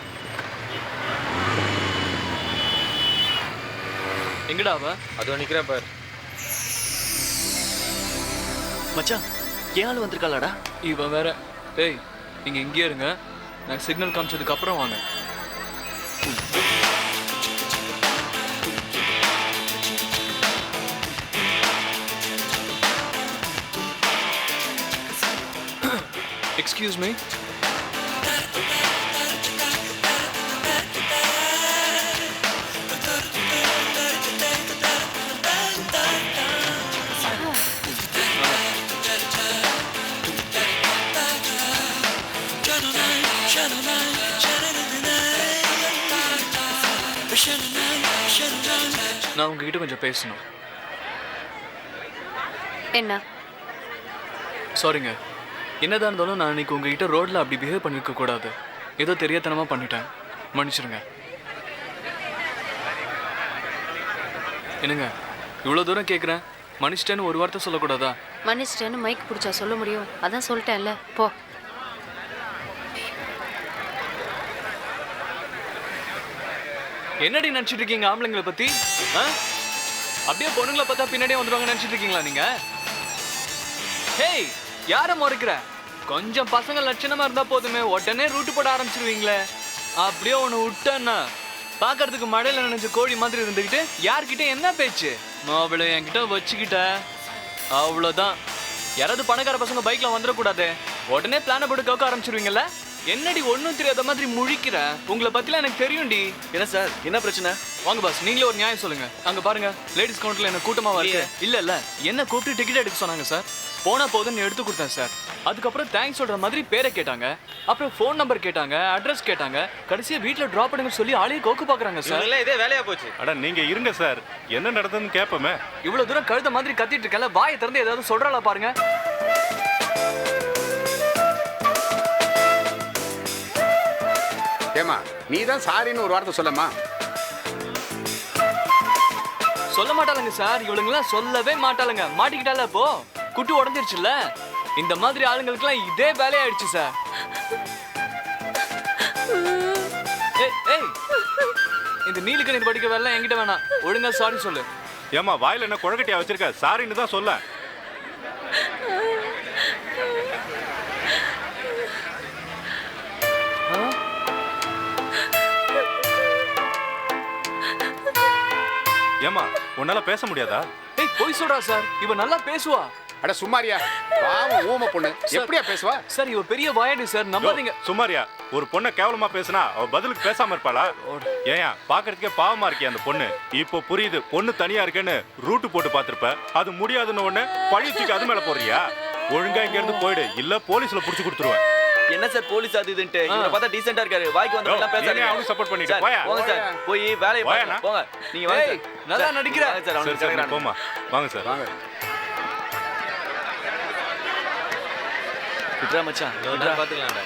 எங்கடா அவ? அதோ நிக்கிறேன் பாரு. மச்சான், ஏன் ஆள் வந்திருக்காளாடா? இவன் வேற. டேய், நீங்க இங்கேயே இருங்க, நான் சிக்னல் காமிச்சதுக்கு அப்புறம் வாங்க. Excuse me. நான் உங்ககிட்ட கொஞ்சம் பேசணும். என்ன? சாரிங்க, என்னதான் இருந்தாலும் நான் இன்னைக்கு உங்ககிட்ட ரோட்ல அப்படி பிஹேவ் பண்ணிருக்க கூடாது. ஏதோ தெரியாதனமா பண்ணிட்டேன், மன்னிச்சிருங்க. என்னங்க, இவ்வளோ தூரம் கேட்குறேன், மன்னிச்சிட்டேன்னு ஒரு வார்த்தை சொல்லக்கூடாதா? மன்னிச்சிட்டேன்னு மைக் பிடிச்சா சொல்ல முடியும்? அதான் சொல்லிட்டேன்ல, போ. என்னடி நினைச்சிட்டு இருக்கீங்க ஆம்பளைங்களை பத்தி? அப்படியே பொண்ணுங்களை பார்த்தா பின்னாடியே வந்துருவாங்க நினைச்சிட்டு இருக்கீங்களா நீங்க? ஹேய், யார முறைக்கிற? கொஞ்சம் பசங்க லட்சணமா இருந்தா போதுமே உடனே ரூட்டு போட ஆரம்பிச்சிருவீங்களே. அப்படியே ஒண்ணு விட்டேன்னா பாக்குறதுக்கு மழையில நினைச்ச கோழி மாதிரி இருந்துகிட்டு யார்கிட்ட என்ன பேச்சு? அவளை என்கிட்ட வச்சுக்கிட்ட அவ்வளவுதான். யாராவது பணக்கார பசங்க பைக்ல வந்துடக்கூடாது, உடனே பிளான போட்டு கவுக்க ஆரம்பிச்சிருவீங்கல்ல. என்னடி ஒன்னும் தெரியாத மாதிரி முழிக்கிற? உங்களை பத்திலாம் எனக்கு தெரியும்டி. என்ன சார், என்ன பிரச்சனை? வாங்க பாஸ், நீங்களே ஒரு நியாயம் சொல்லுங்க. அங்க பாருங்க, லேடிஸ் கவுண்டர்ல என்ன கூட்டமா வருது. இல்ல என்ன கூப்பிட்டு டிக்கெட் எடுக்க சொன்னாங்க சார். போனா போதுன்னு எடுத்து கொடுத்தேன் சார். அதுக்கப்புறம் தேங்க்ஸ் சொல்ற மாதிரி பேரை கேட்டாங்க, அப்புறம் ஃபோன் நம்பர் கேட்டாங்க, அட்ரஸ் கேட்டாங்க, கடைசியா வீட்டுல டிராப் பண்ணுங்க சொல்லி ஆளையே கோக்கு பாக்குறாங்க சார். இதே வேலையா போச்சு. அட நீங்க இருங்க சார், என்ன நடந்ததுன்னு கேட்போமே. இவ்வளவு தூரம் கழுத மாதிரி கத்திட்டு இருக்கல, வாயை திறந்து ஏதாவது சொல்றாளா பாருங்க. ஏமா நீ தான் சாரின்னு ஒரு வார்த்தை சொல்லமா. சொல்ல மாட்டாளுங்க சார், இவளுங்கெல்லாம் சொல்லவே மாட்டாளுங்க. மாட்டிக்கிட்டால இப்போ குட்டு உடஞ்சிருச்சுல்ல. இந்த மாதிரி ஆளுங்களுக்குலாம் இதே வேலையாயிடுச்சு சார். ஏய், இந்த நீலக்கணி படிக்க வேலை என்கிட்ட வேணாம், ஒழுங்கா சாரி சொல்லு. ஏமா வாயில என்ன குழக்கட்டியா வச்சிருக்க? சாரின்னு தான் சொல்ல. ஏமா உன்னால பேச முடியாதா? ஏய், போய் சொல்றா சார், இவ நல்லா பேசுவா. அட சும்மாரியா, பாவம் ஊம பொண்ணு, எப்படியா பேசுவா? சார் இவ பெரிய வாயாடி சார், நம்பாதீங்க. சுமாரியா, ஒரு பொண்ணை கேவலமா பேசினா அவ பதிலுக்கு பேசாம இருப்பாளா? ஏயா பாக்குறதுக்கே பாவமா இருக்கே அந்த பொண்ணு. இப்போ புரியுது, பொண்ணு தனியா இருக்கேன்னு ரூட்டு போட்டு பாத்திருப்ப. அது முடியாதுன்னு ஒண்ணு பழி தூக்கி அது மேல போடுறியா? ஒழுங்கா இங்க இருந்து போயிடு, இல்ல போலீஸ்ல புடிச்சு கொடுத்துருவேன். என்ன சார் போலீஸ் அது இதுன்ட்டு? இவரை பார்த்தா டீசென்ட்டா இருக்காரு, வாய்க்கு வந்து எல்லாம் பேசாதீங்க. அவனுக்கு சப்போர்ட் பண்ணிட்டு போயா. போங்க சார், போய் வேலைய பாருங்க. போங்க, நீங்க வாங்க சார். நல்லா நடிக்கிற சார். சரி சரி, போமா. வாங்க சார், வாங்க. விட்றா மச்சான், பாத்துக்கலாம்டா.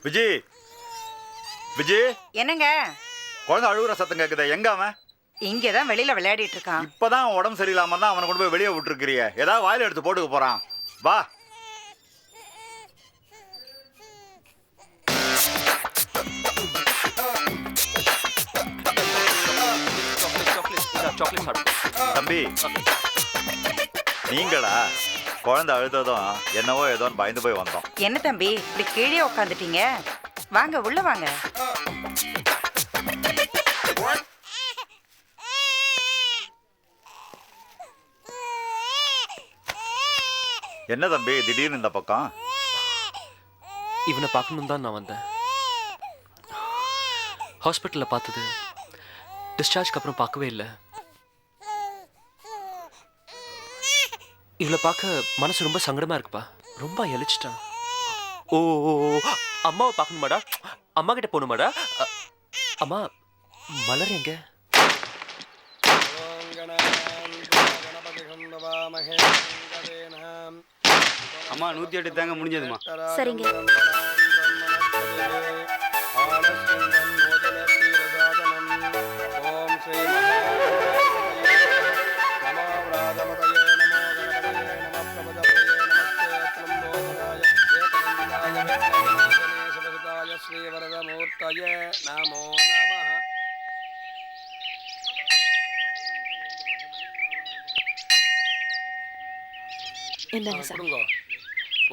விஜய், விஜய், என்னங்க? குழந்தை அழுகுற சத்தம் கேக்குதா? எங்க அவன்? இங்கதான் வெளியில விளையாடிட்டு இருக்கான். இப்பதான் உடம்பு சரியில்லாம தான் அவனை கொண்டு போய் வெளியே விட்டுருக்கிறிய. ஏதாவது வாயில எடுத்து போட்டுக்க போறான். வா. தம்பி, நீங்களா? குழந்தை அழுததும் என்னவோ ஏதோன்னு பயந்து போய் வந்தோம். என்ன தம்பி இப்படி கீழே உட்காந்துட்டீங்க? வாங்க உள்ள வாங்க. என்ன தம்பி திடீர்னு இந்த பக்கம்? இவனை பார்க்கணும் தான் நான் வந்தேன். ஹாஸ்பிட்டலில் பார்த்தது, டிஸ்சார்ஜ்க்கு அப்புறம் பார்க்கவே இல்லை. இவளை பார்க்க மனசு ரொம்ப சங்கடமா இருக்குப்பா. ரொம்ப எழுச்சிட்டான். ஓ அம்மாவை பார்க்கணுமாடா? அம்மா கிட்ட போகணுமாடா? அம்மா, மலர் எங்க? அம்மா 108 தாங்க முடிஞ்சதுமா. சரிங்க. ஸ்ரீவரதமூர்த்தய நமோ நமः.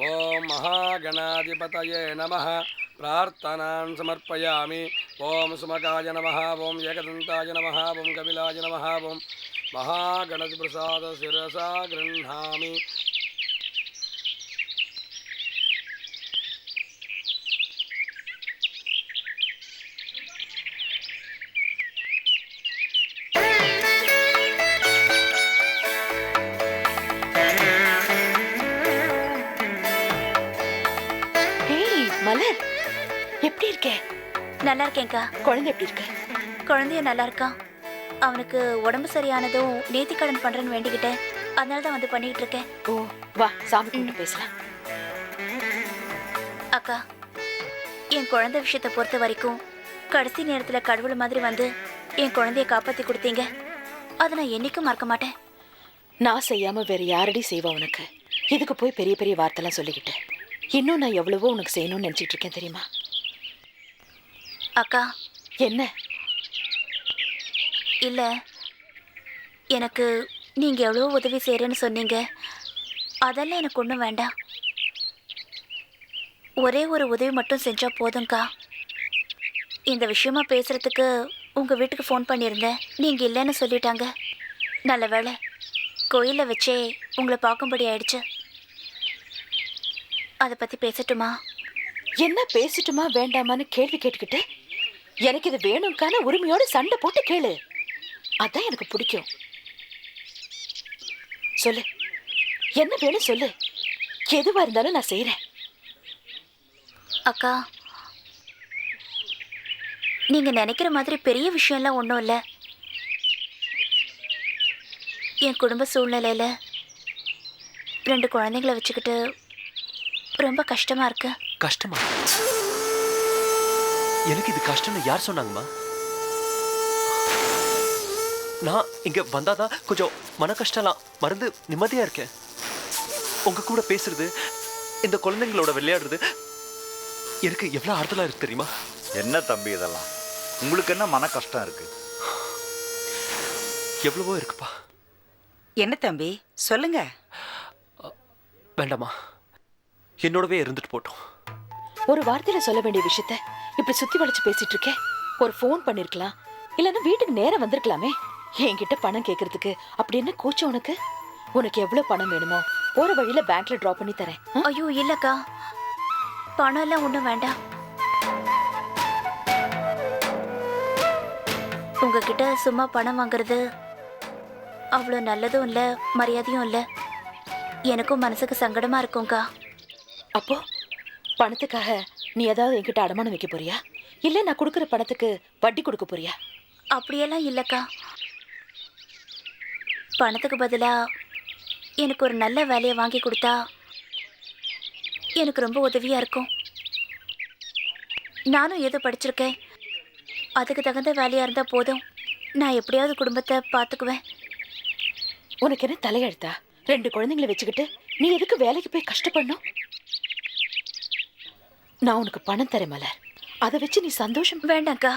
ஓம் மகாகணாதிபதயே நமः. பிரார்த்தனான் சமர்ப்பயாமி. ஓம் சுமகாய நமः. ஓம் ஏகதந்தாய நமः. ஓம் கபிலாய நமः. ஓம் மகாகணதி பிரசாத சிரசா கிருண்ணாமி. மலர், எப்படி இருக்க? நல்லா இருக்கேன்க்கா. குழந்தை எப்படி இருக்க? குழந்தைய நல்லா இருக்கான். அவனுக்கு உடம்பு சரியானதும் நேர்த்திக்கடன் பண்றேன்னு வேண்டிக்கிட்டேன். அதனால தான் வந்து பண்ணிட்டு இருக்கேன். ஓ, வா சாமி கும்பிட்டு பேசலாம். அக்கா, என் குழந்தை விஷயத்தை பொறுத்த வரைக்கும் கடைசி நேரத்துல கடவுள் மாதிரி வந்து என் குழந்தைய காப்பாத்தி கொடுத்தீங்க. அதை நான் என்னைக்கும் மறக்க மாட்டேன். நான் செய்யாம வேற யாரடி செய்வா உனக்கு? இதுக்கு போய் பெரிய பெரிய வார்த்தைலாம் சொல்லிக்கிட்டு இன்னும் நான் எவ்வளவோ உனக்கு செய்யணும்னு நினைச்சிட்டு இருக்கேன் தெரியுமா? அக்கா. என்ன? இல்ல, எனக்கு நீங்க எவ்வளோ உதவி செய்யறேன்னு சொன்னீங்க. அதெல்லாம் எனக்கு ஒன்றும் வேண்டாம். ஒரே ஒரு உதவி மட்டும் செஞ்சா போதும்க்கா. இந்த விஷயமா பேசுறதுக்கு உங்க வீட்டுக்கு ஃபோன் பண்ணியிருந்தேன். நீங்க இல்லைன்னு சொல்லிட்டாங்க. நல்ல வேளை கோயிலில் வச்சே உங்களை பார்க்கும்படி ஆயிடுச்சு. அதை பத்தி பேசட்டுமா? என்ன பேசட்டுமா வேண்டாமான்னு கேள்வி கேட்டுக்கிட்டு எனக்கு இது வேணும்கான உரிமையோட சண்டை போட்டு கேளு. அதான் எனக்கு பிடிக்கும். சொல்லு, என்ன வேணும் சொல்லு. எதுவா இருந்தாலும் நான் செய்யறேன். அக்கா, நீங்க நினைக்கிற மாதிரி பெரிய விஷயம்லாம் ஒன்றும் இல்லை. என் குடும்ப சூழ்நிலையில 2 குழந்தைங்களை வச்சுக்கிட்டு ரொம்ப கஷ்டமா இருக்கு. கஷ்டமா? எனக்கு இது கஷ்டம்னு யார் சொன்னாங்கம்மா? நான் இங்க வந்தாதான் கொஞ்சம் மன கஷ்டம்லாம் மறந்து நிம்மதியா இருக்கேன். உங்க கூட பேசுறது, இந்த குழந்தைங்களோட விளையாடுறது எனக்கு எவ்வளவு ஆறுதலா இருக்கு தெரியுமா? என்ன தம்பி இதெல்லாம்? உங்களுக்கு என்ன மன கஷ்டம் இருக்கு? எவ்வளவோ இருக்குப்பா. என்ன தம்பி சொல்லுங்க. வேண்டாமா, என்னோடவே இருந்துட்டு போட்டோம். ஒரு வார்த்தையில சொல்ல வேண்டிய விஷயத்த இப்படி சுத்தி வளைச்சு பேசிட்டு இருக்கேன். ஒரு ஃபோன் பண்ணிருக்கலாம், இல்லன்னா வீட்டுக்கு நேரம் வந்திருக்கலாமே. என்கிட்ட பணம் கேட்கறதுக்கு அப்படி என்ன கூச்சம் உனக்கு? உனக்கு எவ்வளவு பணம் வேணுமோ போற வழியில பேங்க்ல டிராப் பண்ணி தரேன். ஐயோ இல்லக்கா, பணம் எல்லாம் ஒன்றும் வேண்டாம். உங்ககிட்ட சும்மா பணம் வாங்குறது அவ்வளோ நல்லதும் இல்லை, மரியாதையும் இல்லை. எனக்கும் மனசுக்கு சங்கடமா இருக்கும்க்கா. அப்போ பணத்துக்காக நீ ஏதாவது என்கிட்ட அடமானம் வைக்க போறியா? இல்ல நான் கொடுக்குற பணத்துக்கு வட்டி கொடுக்க போறியா? அப்படியெல்லாம் இல்லக்கா. பணத்துக்கு பதிலா எனக்கு ஒரு நல்ல வேலையை வாங்கி கொடுத்தா எனக்கு ரொம்ப உதவியா இருக்கும். நானும் ஏதோ படிச்சிருக்கேன். அதுக்கு தகுந்த வேலையா இருந்தா போதும். நான் எப்படியாவது குடும்பத்தை பார்த்துக்குவேன். உனக்கு என்ன தலையெழுத்தா? 2 குழந்தைங்களை வச்சுக்கிட்டு நீ எதுக்கு வேலைக்கு போய் கஷ்டப்படணும்? நான் உனக்கு பணம் தரேன் மலர். அதை வச்சு நீ சந்தோஷம். வேண்டாம்க்கா.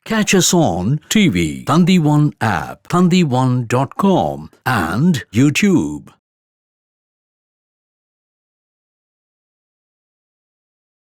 Catch us on TV, Thandivan app, thandivan.com and YouTube.